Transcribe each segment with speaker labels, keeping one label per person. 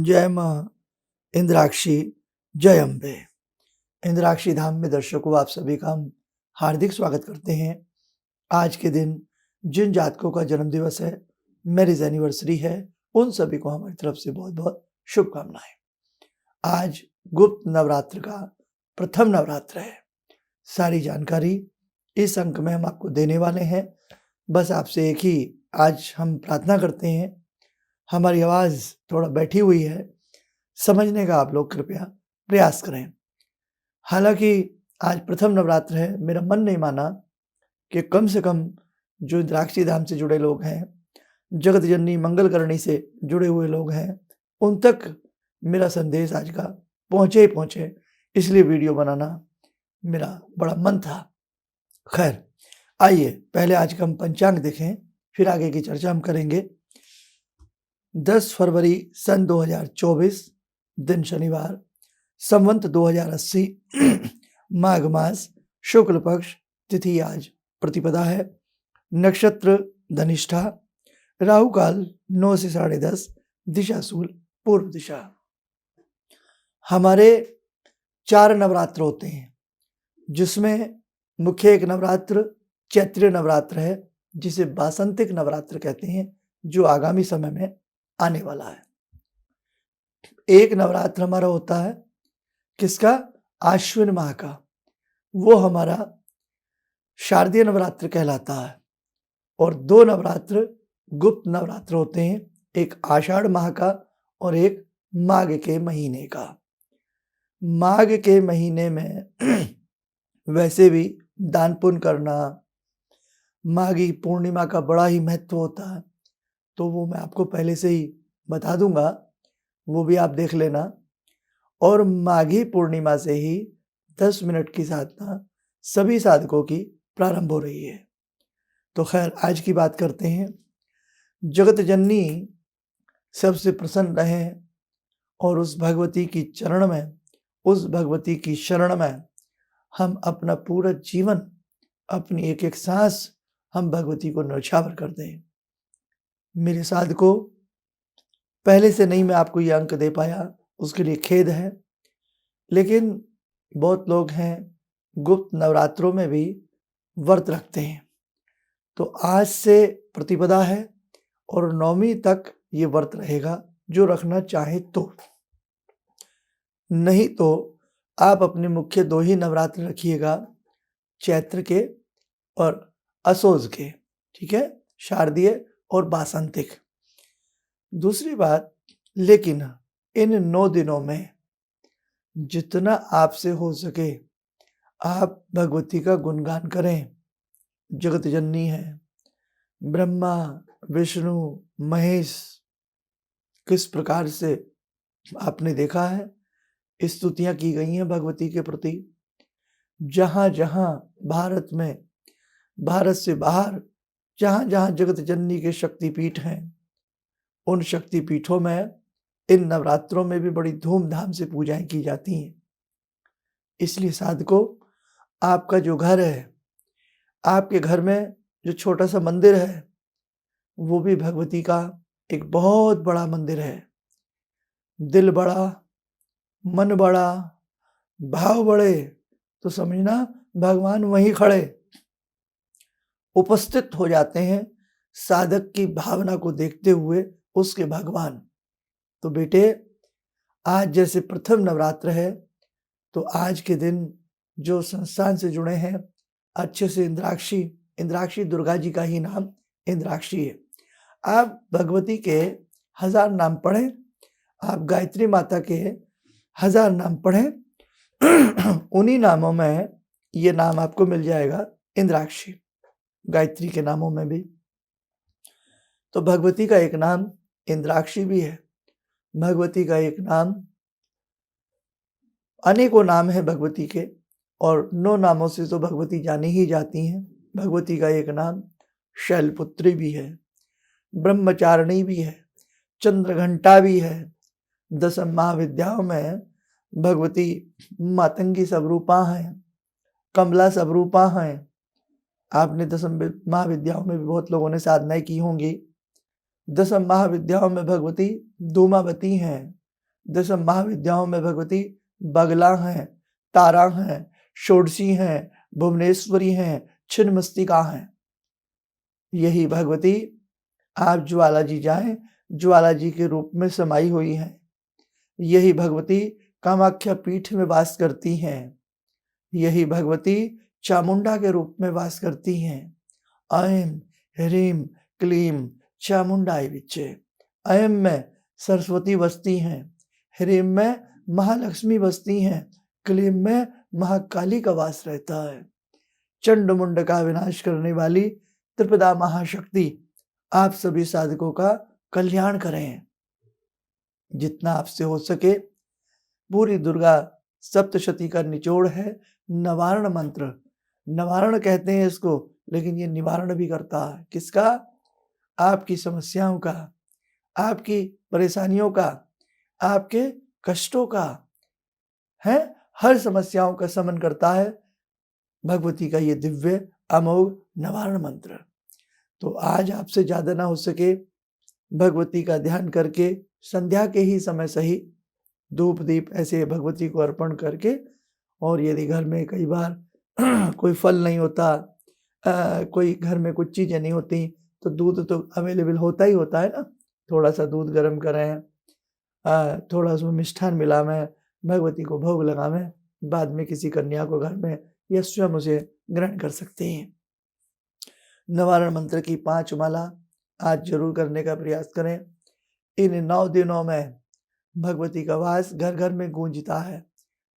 Speaker 1: जय माँ इंद्राक्षी, जय अम्बे। इंद्राक्षी धाम में दर्शकों, आप सभी का हम हार्दिक स्वागत करते हैं। आज के दिन जिन जातकों का जन्मदिवस है, मैरिज एनिवर्सरी है, उन सभी को हमारी तरफ से बहुत बहुत शुभकामनाएं। आज गुप्त नवरात्र का प्रथम नवरात्र है। सारी जानकारी इस अंक में हम आपको देने वाले हैं। बस आपसे एक ही आज हम प्रार्थना करते हैं, हमारी आवाज़ थोड़ा बैठी हुई है, समझने का आप लोग कृपया प्रयास करें। हालांकि आज प्रथम नवरात्र है, मेरा मन नहीं माना कि कम से कम जो इंद्राक्षी धाम से जुड़े लोग हैं, जगत जननी मंगल करणी से जुड़े हुए लोग हैं, उन तक मेरा संदेश आज का पहुँचे ही पहुँचे, इसलिए वीडियो बनाना मेरा बड़ा मन था। खैर, आइए पहले आज का हम पंचांग देखें, फिर आगे की चर्चा हम करेंगे। 10 फरवरी सन 2024, दिन शनिवार, संवत 2080, माघ मास, शुक्ल पक्ष, तिथि आज प्रतिपदा है, नक्षत्र धनिष्ठा, राहु काल 9 से 10:30, दिशा शूल पूर्व दिशा। हमारे 4 नवरात्र होते हैं, जिसमें मुख्य एक नवरात्र चैत्रीय नवरात्र है, जिसे वासंतिक नवरात्र कहते हैं, जो आगामी समय में आने वाला है। एक नवरात्र हमारा होता है किसका? आश्विन माह का। वो हमारा शारदीय नवरात्र कहलाता है। और 2 नवरात्र गुप्त नवरात्र होते हैं, एक आषाढ़ माह का और एक माघ के महीने का। माघ के महीने में वैसे भी दान पुण्य करना, माघी पूर्णिमा का बड़ा ही महत्व होता है, तो वो मैं आपको पहले से ही बता दूंगा, वो भी आप देख लेना। और माघी पूर्णिमा से ही 10 मिनट की साधना सभी साधकों की प्रारंभ हो रही है। तो खैर, आज की बात करते हैं। जगत जननी सबसे प्रसन्न रहें और उस भगवती की चरण में, उस भगवती की शरण में हम अपना पूरा जीवन, अपनी एक एक सांस हम भगवती को न्यौछावर कर दें। मेरे साधकों, पहले से नहीं मैं आपको ये अंक दे पाया, उसके लिए खेद है। लेकिन बहुत लोग हैं गुप्त नवरात्रों में भी व्रत रखते हैं, तो आज से प्रतिपदा है और 9वीं तक ये व्रत रहेगा, जो रखना चाहे तो। नहीं तो आप अपने मुख्य 2 ही नवरात्र रखिएगा, चैत्र के और असोज के, ठीक है, शारदीय और वासंतिक। दूसरी बात, लेकिन इन 9 दिनों में जितना आपसे हो सके आप भगवती का गुणगान करें। जगत जननी है, ब्रह्मा विष्णु महेश, किस प्रकार से आपने देखा है स्तुतियां की गई हैं भगवती के प्रति। जहां जहां भारत में, भारत से बाहर, जहां जहां जगत जननी के शक्तिपीठ हैं, उन शक्तिपीठों में इन नवरात्रों में भी बड़ी धूमधाम से पूजाएं की जाती हैं। इसलिए साधकों, आपका जो घर है, आपके घर में जो छोटा सा मंदिर है, वो भी भगवती का एक बहुत बड़ा मंदिर है। दिल बड़ा, मन बड़ा, भाव बड़े, तो समझना भगवान वहीं खड़े उपस्थित हो जाते हैं, साधक की भावना को देखते हुए उसके भगवान। तो बेटे, आज जैसे प्रथम नवरात्र है, तो आज के दिन जो संस्थान से जुड़े हैं, अच्छे से इंद्राक्षी दुर्गा जी का ही नाम इंद्राक्षी है। आप भगवती के 1000 नाम पढ़ें, आप गायत्री माता के 1000 नाम पढ़ें, उन्हीं नामों में ये नाम आपको मिल जाएगा इंद्राक्षी, गायत्री के नामों में भी। तो भगवती का एक नाम इंद्राक्षी भी है। भगवती का एक नाम, अनेकों नाम है भगवती के, और 9 नामों से तो भगवती जानी ही जाती हैं। भगवती का एक नाम शैलपुत्री भी है, ब्रह्मचारिणी भी है, चंद्रघंटा भी है। 10 महाविद्याओं में भगवती मातंगी स्वरूपा हैं, कमला स्वरूपा हैं। आपने 10 महाविद्याओं में भी बहुत लोगों ने साधनाएं की होंगी। 10 महाविद्याओं में भगवती धूमावती हैं, दस महाविद्याओं में भगवती बगला हैं, तारा हैं, षोडशी हैं, भुवनेश्वरी हैं, छिन्नमस्तिका हैं। यही भगवती आप ज्वाला जी जाएं, ज्वाला जी के रूप में समाई हुई हैं। यही भगवती कामाख्या पीठ में वास करती हैं। यही भगवती चामुंडा के रूप में वास करती हैं। ऐं ह्रीं क्लीं चामुंडाय विच्चे। ऐं में सरस्वती बसती हैं, ह्रीं में महालक्ष्मी बसती हैं, क्लीं में महाकाली का वास रहता है। चंड मुंड का विनाश करने वाली त्रिपदा महाशक्ति आप सभी साधकों का कल्याण करें। जितना आपसे हो सके पूरी दुर्गा सप्तशती का निचोड़ है नवारण मंत्र। नवारण कहते हैं इसको, लेकिन ये निवारण भी करता है। किसका? आपकी समस्याओं का, आपकी परेशानियों का, आपके कष्टों का है। हर समस्याओं का शमन करता है भगवती का ये दिव्य अमोघ नवारण मंत्र। तो आज आपसे ज्यादा ना हो सके भगवती का ध्यान करके संध्या के ही समय सही धूप दीप ऐसे भगवती को अर्पण करके, और यदि घर में कई बार कोई फल नहीं होता, कोई घर में कुछ चीजें नहीं होती, तो दूध तो अवेलेबल होता ही होता है ना। थोड़ा सा दूध गर्म करें, थोड़ा उसमें मिष्ठान मिलावें, भगवती को भोग लगावें, बाद में किसी कन्या को घर में या स्वयं उसे ग्रहण कर सकते हैं। नवारण मंत्र की 5 माला आज जरूर करने का प्रयास करें। इन 9 दिनों में भगवती का वास घर घर में गूंजता है।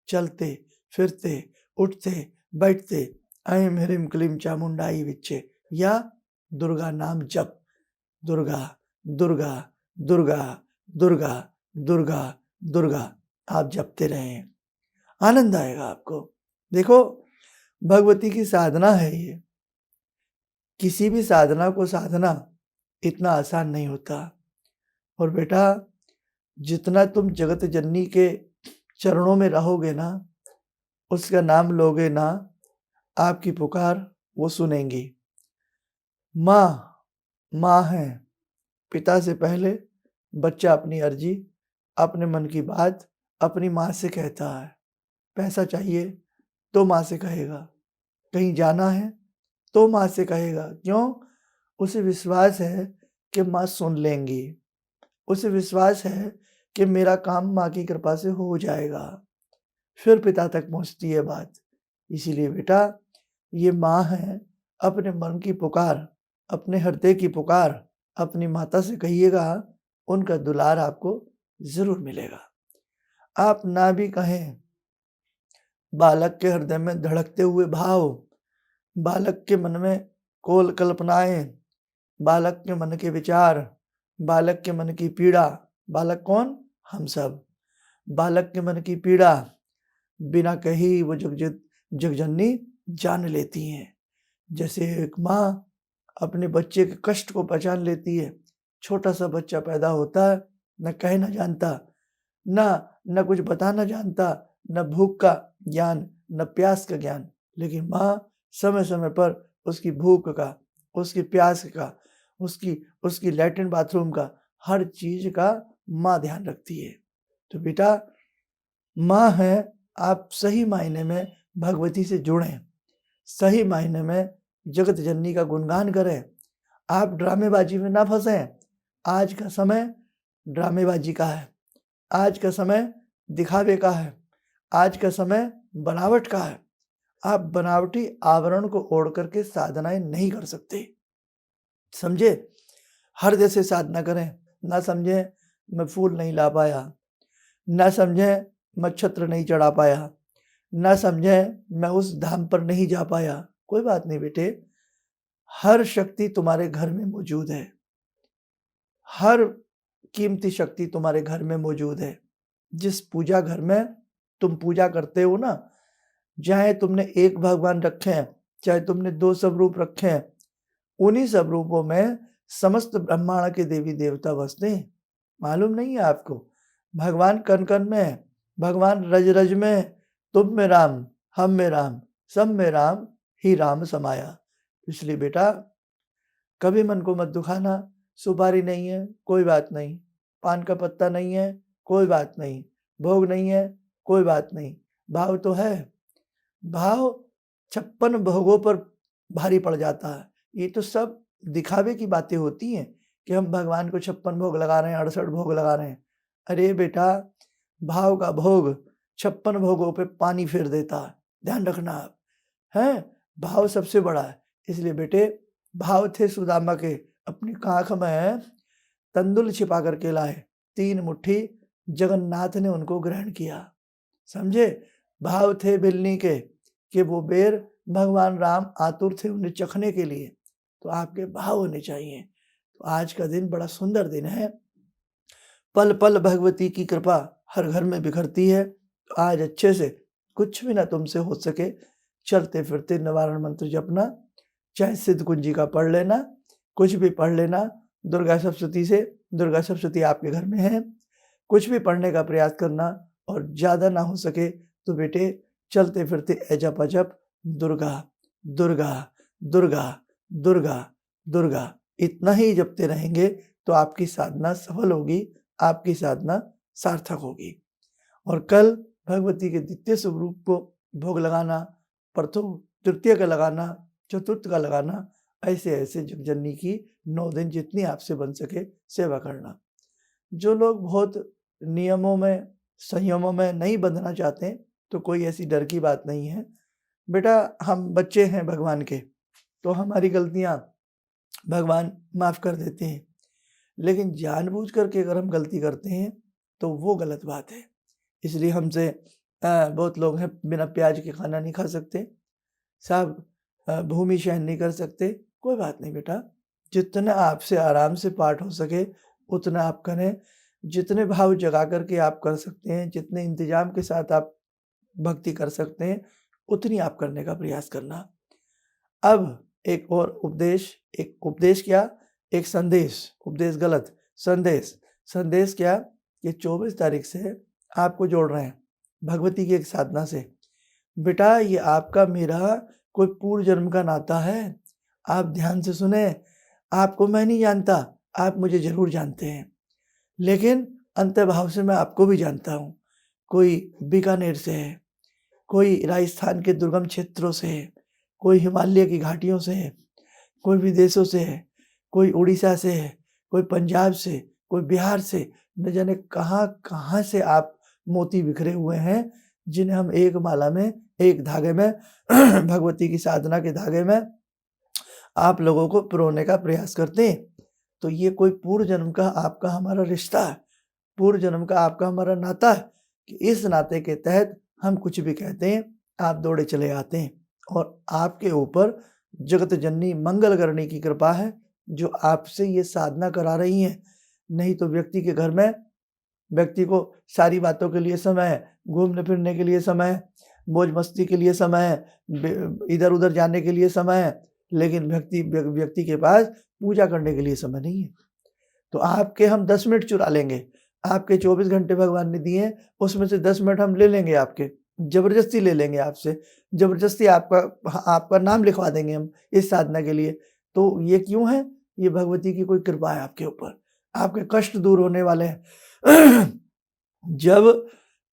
Speaker 1: चलते फिरते उठते बैठते ऐं ह्रीं क्लीं चामुंडाई विच्चे या दुर्गा नाम जप, दुर्गा दुर्गा दुर्गा दुर्गा दुर्गा दुर्गा आप जपते रहें, आनंद आएगा आपको। देखो भगवती की साधना है ये, किसी भी साधना को साधना इतना आसान नहीं होता। और बेटा जितना तुम जगत जननी के चरणों में रहोगे ना, उसका नाम लोगे ना, आपकी पुकार वो सुनेंगी। माँ है, पिता से पहले बच्चा अपनी अर्जी, अपने मन की बात अपनी माँ से कहता है। पैसा चाहिए तो माँ से कहेगा, कहीं जाना है तो माँ से कहेगा। क्यों? उसे विश्वास है कि माँ सुन लेंगी, उसे विश्वास है कि मेरा काम माँ की कृपा से हो जाएगा। फिर पिता तक पहुंचती है बात। इसीलिए बेटा ये माँ है, अपने मन की पुकार, अपने हृदय की पुकार अपनी माता से कहिएगा, उनका दुलार आपको जरूर मिलेगा। आप ना भी कहें, बालक के हृदय में धड़कते हुए भाव, बालक के मन में कोल कल्पनाएं, बालक के मन के विचार, बालक के मन की पीड़ा। बालक कौन? हम सब। बालक के मन की पीड़ा बिना कही वो जगजननी जान लेती हैं। जैसे एक माँ अपने बच्चे के कष्ट को पहचान लेती है। छोटा सा बच्चा पैदा होता है, न कहना जानता, न कुछ बताना जानता, न भूख का ज्ञान, न प्यास का ज्ञान, लेकिन माँ समय समय पर उसकी भूख का, उसकी प्यास का, उसकी लैट्रिन बाथरूम का, हर चीज का माँ ध्यान रखती है। तो बेटा माँ है, आप सही मायने में भगवती से जुड़ें, सही मायने में जगत जननी का गुणगान करें। आप ड्रामेबाजी में ना फंसें। आज का समय ड्रामेबाजी का है, आज का समय दिखावे का है, आज का समय बनावट का है। आप बनावटी आवरण को ओढ़ करके साधनाएं नहीं कर सकते, समझे? हर जैसे साधना करें। ना समझे मैं फूल नहीं ला पाया, ना समझे मैं छत्र नहीं चढ़ा पाया, ना समझे मैं उस धाम पर नहीं जा पाया। कोई बात नहीं बेटे, हर शक्ति तुम्हारे घर में मौजूद है, हर कीमती शक्ति तुम्हारे घर में मौजूद है। जिस पूजा घर में तुम पूजा करते हो ना, चाहे तुमने एक भगवान रखे हैं, चाहे तुमने 2 स्वरूप रखे हैं, उन्हीं स्वरूपों में समस्त ब्रह्मांड के देवी देवता बसते हैं। मालूम नहीं है आपको? भगवान कण कण में है, भगवान रज रज में है। तुम में राम, हम में राम, सब में राम ही राम समाया। इसलिए बेटा कभी मन को मत दुखाना। सुपारी नहीं है, कोई बात नहीं। पान का पत्ता नहीं है, कोई बात नहीं, भोग नहीं है, कोई बात नहीं, भाव तो है। भाव 56 भोगों पर भारी पड़ जाता है। ये तो सब दिखावे की बातें होती हैं कि हम भगवान को 56 भोग लगा रहे हैं, 68 भोग लगा रहे हैं। अरे बेटा, भाव का भोग 56 भोगों पे पानी फेर देता है, ध्यान रखना आप, हैं? भाव सबसे बड़ा है। इसलिए बेटे, भाव थे सुदामा के, अपनी काख में तंदुल छिपा करके लाए, 3 मुट्ठी जगन्नाथ ने उनको ग्रहण किया, समझे? भाव थे बिलनी के कि वो बेर भगवान राम आतुर थे उन्हें चखने के लिए, तो आपके भाव होने चाहिए। तो आज का दिन बड़ा सुंदर दिन है, पल पल भगवती की कृपा हर घर में बिखरती है। तो आज अच्छे से कुछ भी ना तुमसे हो सके, चलते फिरते निवारण मंत्र जपना, चाहे सिद्ध कुंजी का पढ़ लेना, कुछ भी पढ़ लेना, दुर्गा सप्तशती से, दुर्गा सप्तशती आपके घर में है, कुछ भी पढ़ने का प्रयास करना, और ज़्यादा ना हो सके तो बेटे चलते फिरते अजप अजप दुर्गा दुर्गा दुर्गा दुर्गा दुर्गा इतना ही जपते रहेंगे तो आपकी साधना सफल होगी, आपकी साधना सार्थक होगी। और कल भगवती के द्वितीय स्वरूप को भोग लगाना, प्रथम तृतीय का लगाना, चतुर्थ का लगाना, ऐसे ऐसे जगजननी की 9 दिन जितनी आपसे बन सके सेवा करना। जो लोग बहुत नियमों में, संयमों में नहीं बंधना चाहते तो कोई ऐसी डर की बात नहीं है। बेटा, हम बच्चे हैं भगवान के, तो हमारी गलतियां भगवान माफ़ कर देते हैं, लेकिन जानबूझ करके अगर हम गलती करते हैं तो वो गलत बात है। इसलिए हमसे बहुत लोग हैं बिना प्याज के खाना नहीं खा सकते, साहब भूमि शयन नहीं कर सकते, कोई बात नहीं बेटा, जितना आपसे आराम से पाठ हो सके उतना आप करें, जितने भाव जगा करके आप कर सकते हैं, जितने इंतजाम के साथ आप भक्ति कर सकते हैं, उतनी आप करने का प्रयास करना। अब एक और उपदेश, एक उपदेश क्या, एक संदेश, उपदेश गलत, संदेश क्या कि 24 तारीख से आपको जोड़ रहे हैं भगवती की एक साधना से। बेटा, ये आपका मेरा कोई पूर्व जन्म का नाता है, आप ध्यान से सुने। आपको मैं नहीं जानता, आप मुझे जरूर जानते हैं, लेकिन अंतर्भाव से मैं आपको भी जानता हूँ। कोई बीकानेर से है, कोई राजस्थान के दुर्गम क्षेत्रों से है, कोई हिमालय की घाटियों से है, कोई विदेशों से है, कोई उड़ीसा से है, कोई पंजाब से, कोई बिहार से, न जाने कहाँ कहाँ से आप मोती बिखरे हुए हैं, जिन्हें हम एक माला में, एक धागे में भगवती की साधना के धागे में आप लोगों को पिरोने का प्रयास करते हैं। तो ये कोई पूर्व जन्म का आपका हमारा रिश्ता है, पूर्व जन्म का आपका हमारा नाता है कि इस नाते के तहत हम कुछ भी कहते हैं, आप दौड़े चले आते हैं। और आपके ऊपर जगत जननी मंगल करने की कृपा है जो आपसे ये साधना करा रही हैं। नहीं तो व्यक्ति के घर में व्यक्ति को सारी बातों के लिए समय है, घूमने फिरने के लिए समय है, मौज मस्ती के लिए समय है, इधर उधर जाने के लिए समय है, लेकिन व्यक्ति के पास पूजा करने के लिए समय नहीं है। तो आपके हम 10 मिनट चुरा लेंगे, आपके 24 घंटे भगवान ने दिए हैं, उसमें से 10 मिनट हम ले लेंगे आपके, जबरदस्ती ले लेंगे आपसे, जबरदस्ती आपका नाम लिखवा देंगे हम इस साधना के लिए। तो ये क्यों है? ये भगवती की कोई कृपा है आपके ऊपर, आपके कष्ट दूर होने वाले हैं। जब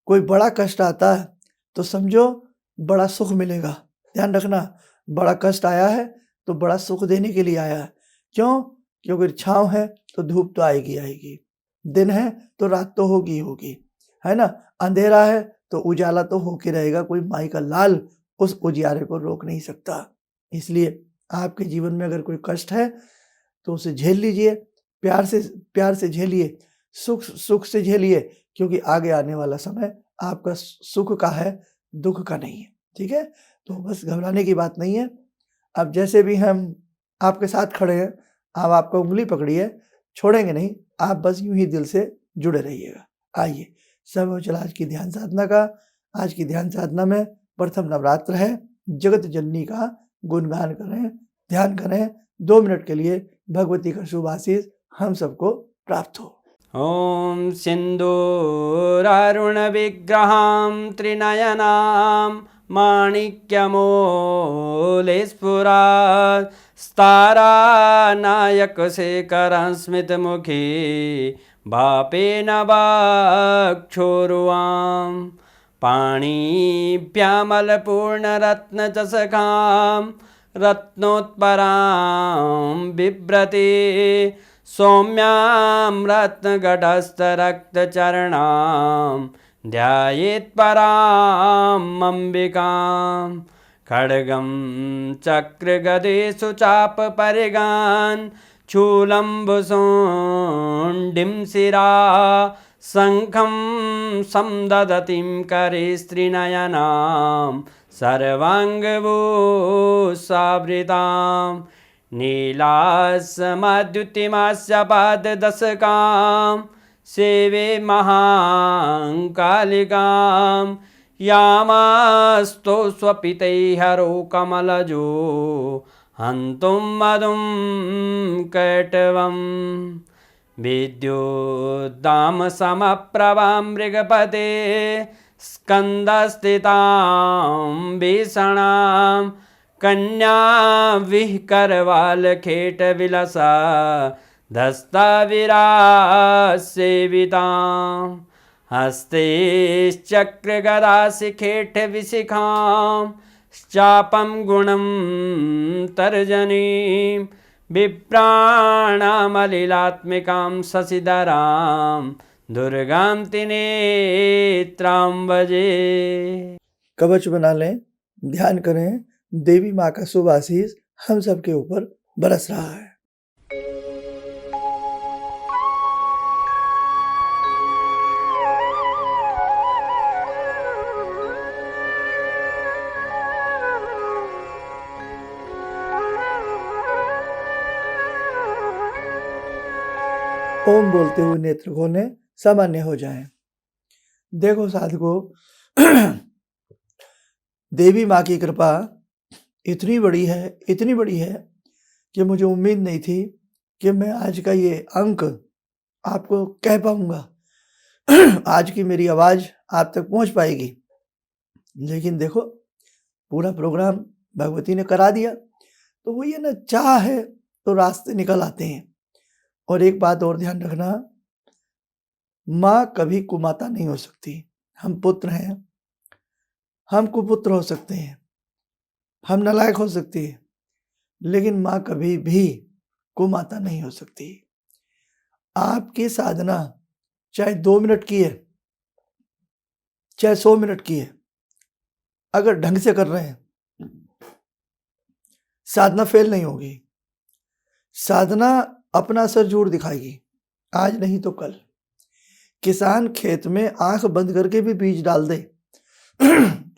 Speaker 1: कोई बड़ा कष्ट आता है तो समझो बड़ा सुख मिलेगा, ध्यान रखना। बड़ा कष्ट आया है तो बड़ा सुख देने के लिए आया है। क्यों? क्योंकि छाँव है तो धूप तो आएगी आएगी, दिन है तो रात तो होगी होगी, है ना? अंधेरा है तो उजाला तो होके रहेगा, कोई माई का लाल उस उजियारे को रोक नहीं सकता। इसलिए आपके जीवन में अगर कोई कष्ट है तो उसे झेल लीजिए, प्यार से झेलिए, सुख से झेलिए, क्योंकि आगे आने वाला समय आपका सुख का है, दुख का नहीं है, ठीक है? तो बस घबराने की बात नहीं है। अब जैसे भी हम आपके साथ खड़े हैं, आप आपका उंगली पकड़िए, छोड़ेंगे नहीं, आप बस यूं ही दिल से जुड़े रहिएगा। आइए सब हो चला आज की ध्यान साधना का। आज की ध्यान साधना में प्रथम नवरात्र है, जगत जननी का गुणगान करें, ध्यान करें 2 मिनट के लिए, भगवती का शुभ आशीष हम सबको प्राप्त हो।
Speaker 2: ॐ सिन्दूरारुणविग्रहां त्रिनयनां माणिक्यमूलस्फुरात् स्तारानायकशेखरं स्मितमुखी बापेन वक्षोरुवां पाणिभ्यामलपूर्णरत्नचषकां रत्नोत्परां बिभ्रते सौम्यां रत्नघटस्थरक्तचरणां ध्यायेत्परामम्बिकां खड्गं चक्रगदेषु चापपरिगान् शूलम्बुशोण्डिं शिरा शङ्खं संदधतीं करे स्त्रीनयनां सर्वाङ्गभूषावृतां नीलास्मद्युतिमास्य पाददशकां सेवे महाकालिकां यामास्तो स्वपितैहरो कमलजो हन्तुं मधुं कैटवं विद्युद्दामसमप्रभां मृगपते स्कन्दस्थितां भीषणां कन्याविहकरवालखेटविलसा धस्ताविरासेवितां हस्तैश्चक्रगदाशिखेटविशिखां चापं गुणं तर्जनीं विप्राणामलिलात्मिकां शशिधरां दुर्गां त्रिनेत्रां भजे।
Speaker 1: कवच बना लें, ध्यान करें, देवी माँ का शुभ आशीष हम सबके ऊपर बरस रहा है। ओम बोलते हुए नेत्र खोलें, सामान्य हो जाएं। देखो साधको, देवी माँ की कृपा इतनी बड़ी है कि मुझे उम्मीद नहीं थी कि मैं आज का ये अंक आपको कह पाऊंगा, आज की मेरी आवाज आप तक पहुंच पाएगी। लेकिन देखो, पूरा प्रोग्राम भगवती ने करा दिया। तो वो ये ना, चाह है तो रास्ते निकल आते हैं। और एक बात और ध्यान रखना, माँ कभी कुमाता नहीं हो सकती। हम पुत्र हैं, हम कुपुत्र हो सकते हैं, हम नालायक हो सकते हैं, लेकिन माँ कभी भी कुमाता नहीं हो सकती। आपकी साधना चाहे 2 मिनट की है, चाहे 100 मिनट की है, अगर ढंग से कर रहे हैं, साधना फेल नहीं होगी। साधना अपना असर जरूर दिखाएगी, आज नहीं तो कल। किसान खेत में आंख बंद करके भी बीज डाल दे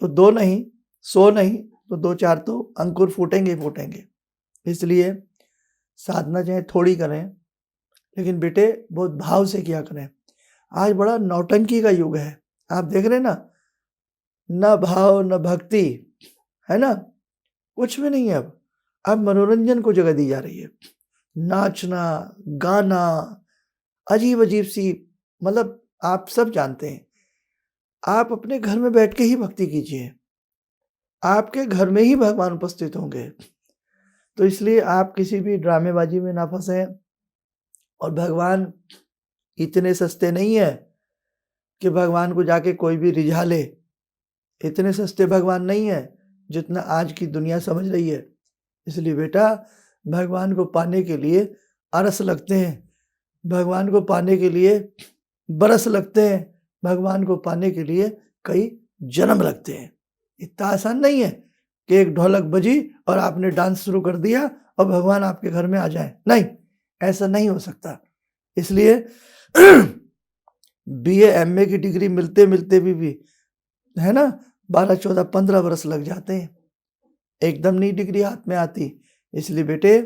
Speaker 1: तो 2 नहीं, 100 नहीं तो 2-4 तो अंकुर फूटेंगे। इसलिए साधना चाहे थोड़ी करें, लेकिन बेटे बहुत भाव से किया करें। आज बड़ा नौटंकी का युग है, आप देख रहे हैं ना, न भाव न भक्ति, है ना, कुछ भी नहीं है। अब मनोरंजन को जगह दी जा रही है, नाचना गाना, अजीब अजीब सी, मतलब आप सब जानते हैं। आप अपने घर में बैठ के ही भक्ति कीजिए, आपके घर में ही भगवान उपस्थित होंगे। तो इसलिए आप किसी भी ड्रामेबाजी में ना फंसें। और भगवान इतने सस्ते नहीं है कि भगवान को जाके कोई भी रिझा ले। इतने सस्ते भगवान नहीं है जितना आज की दुनिया समझ रही है। इसलिए बेटा, भगवान को पाने के लिए अरस लगते हैं, भगवान को पाने के लिए बरस लगते हैं, भगवान को पाने के लिए कई जन्म लगते हैं। इतना आसान नहीं है कि एक ढोलक बजी और आपने डांस शुरू कर दिया और भगवान आपके घर में आ जाए। नहीं, ऐसा नहीं हो सकता। इसलिए BA MA की डिग्री मिलते मिलते भी है ना, 12, 14, 15 वर्ष लग जाते हैं, एकदम नहीं डिग्री हाथ में आती। इसलिए बेटे,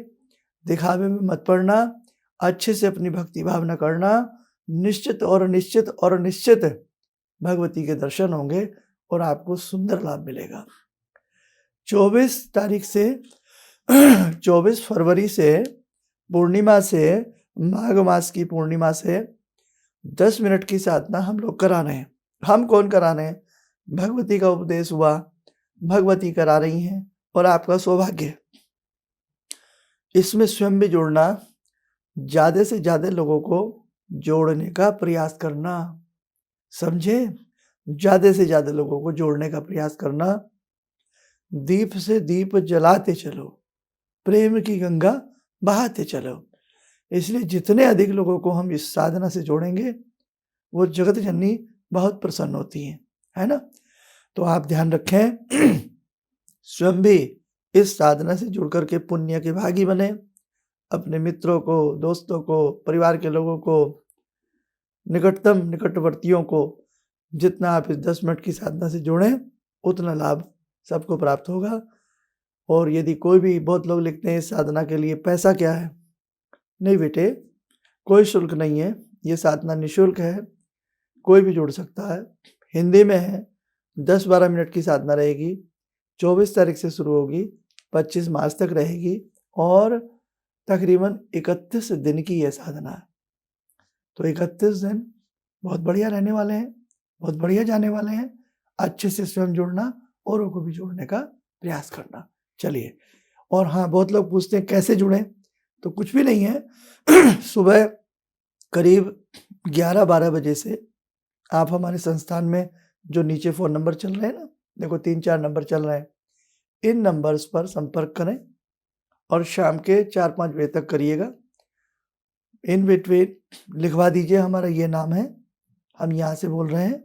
Speaker 1: दिखावे में मत पड़ना, अच्छे से अपनी भक्ति भावना करना। निश्चित और निश्चित भगवती के दर्शन होंगे और आपको सुंदर लाभ मिलेगा। 24 फरवरी से पूर्णिमा से, माघ मास की पूर्णिमा से 10 मिनट की साधना हम लोग करा रहे हैं। हम कौन करा रहे हैं? भगवती का उपदेश हुआ, भगवती करा रही हैं और आपका सौभाग्य। इसमें स्वयं भी जुड़ना, ज़्यादा से ज़्यादा लोगों को जोड़ने का प्रयास करना। समझे? ज़्यादा से ज़्यादा लोगों को जोड़ने का प्रयास करना। दीप से दीप जलाते चलो, प्रेम की गंगा बहाते चलो। इसलिए जितने अधिक लोगों को हम इस साधना से जोड़ेंगे, वो जगत जननी बहुत प्रसन्न होती हैं, है ना? तो आप ध्यान रखें, स्वयं भी इस साधना से जुड़ कर के पुण्य के भागी बने। अपने मित्रों को, दोस्तों को, परिवार के लोगों को, निकटतम निकटवर्तियों को जितना आप इस 10 मिनट की साधना से जोड़ें, उतना लाभ सबको प्राप्त होगा। और यदि कोई भी, बहुत लोग लिखते हैं इस साधना के लिए पैसा क्या है? नहीं बेटे, कोई शुल्क नहीं है। ये साधना निःशुल्क है, कोई भी जुड़ सकता है। हिंदी में है, 10-12 मिनट की साधना रहेगी। 24 तारीख से शुरू होगी, 25 मार्च तक रहेगी और तकरीबन 31 दिन की यह साधना है। तो 31 दिन बहुत बढ़िया रहने वाले हैं, बहुत बढ़िया जाने वाले हैं। अच्छे से स्वयं जुड़ना, औरों को भी जोड़ने का प्रयास करना। चलिए, और हाँ, बहुत लोग पूछते हैं कैसे जुड़ें, तो कुछ भी नहीं है। सुबह करीब 11-12 बजे से आप हमारे संस्थान में जो नीचे फ़ोन नंबर चल रहे हैं ना, देखो 3-4 नंबर चल रहे हैं, इन नंबर्स पर संपर्क करें और शाम के 4-5 बजे तक करिएगा। इन बिटवीन लिखवा दीजिए हमारा ये नाम है, हम यहाँ से बोल रहे हैं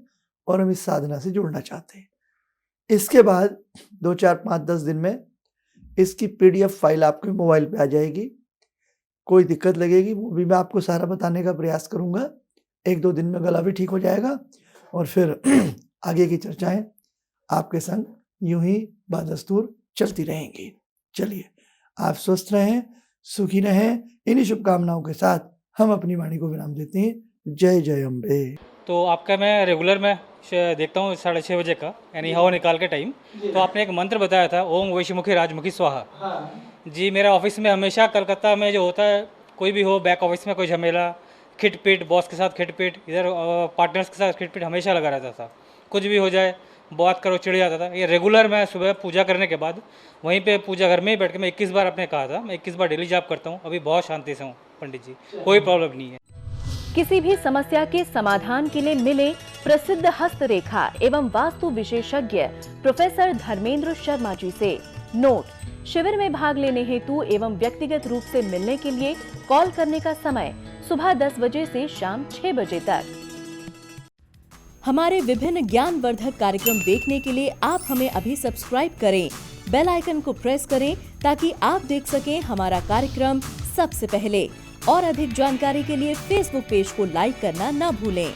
Speaker 1: और हम इस साधना से जुड़ना चाहते हैं। इसके बाद 2, 4, 5, 10 दिन में इसकी PDF फाइल आपके मोबाइल पे आ जाएगी। कोई दिक्कत लगेगी वो भी मैं आपको सारा बताने का प्रयास करूँगा। 1-2 दिन में गला भी ठीक हो जाएगा और फिर आगे की चर्चाएं आपके संग यूं ही बादस्तूर चलती रहेंगी। चलिए, आप स्वस्थ रहें, सुखी रहें। इन्हीं शुभकामनाओं के साथ हम अपनी वाणी को विराम देते हैं। जय जय अम्बे।
Speaker 3: तो आपका मैं रेगुलर में देखता हूँ 6:30 बजे का, यानी हवा निकाल के टाइम। तो आपने एक मंत्र बताया था, ओम वैश्यमुखी राजमुखी स्वाहा। जी, मेरा ऑफिस में हमेशा कलकत्ता में जो होता है, कोई भी हो, बैक ऑफिस में कोई झमेला, खिटपिट, बॉस के साथ खिटपिट, इधर पार्टनर्स के साथ खिटपिट हमेशा लगा रहता था। कुछ भी हो जाए, बात करो, चिढ़ जाता था। ये रेगुलर मैं सुबह पूजा करने के बाद वहीं पे पूजा घर में ही बैठ के मैं 21 बार आपने कहा था, मैं 21 बार डेली जाप करता हूँ। अभी बहुत शांति से हूँ पंडित जी, कोई प्रॉब्लम नहीं है।
Speaker 4: किसी भी समस्या के समाधान के लिए मिले प्रसिद्ध हस्तरेखा एवं वास्तु विशेषज्ञ प्रोफेसर धर्मेंद्र शर्मा जी से। नोट: शिविर में भाग लेने हेतु एवं व्यक्तिगत रूप से मिलने के लिए कॉल करने का समय सुबह 10 बजे से शाम 6 बजे तक। हमारे विभिन्न ज्ञानवर्धक कार्यक्रम देखने के लिए आप हमें अभी सब्सक्राइब करें, बेल आइकन को प्रेस करें ताकि आप देख सकें हमारा कार्यक्रम सबसे पहले। और अधिक जानकारी के लिए फेसबुक पेज को लाइक करना न भूलें।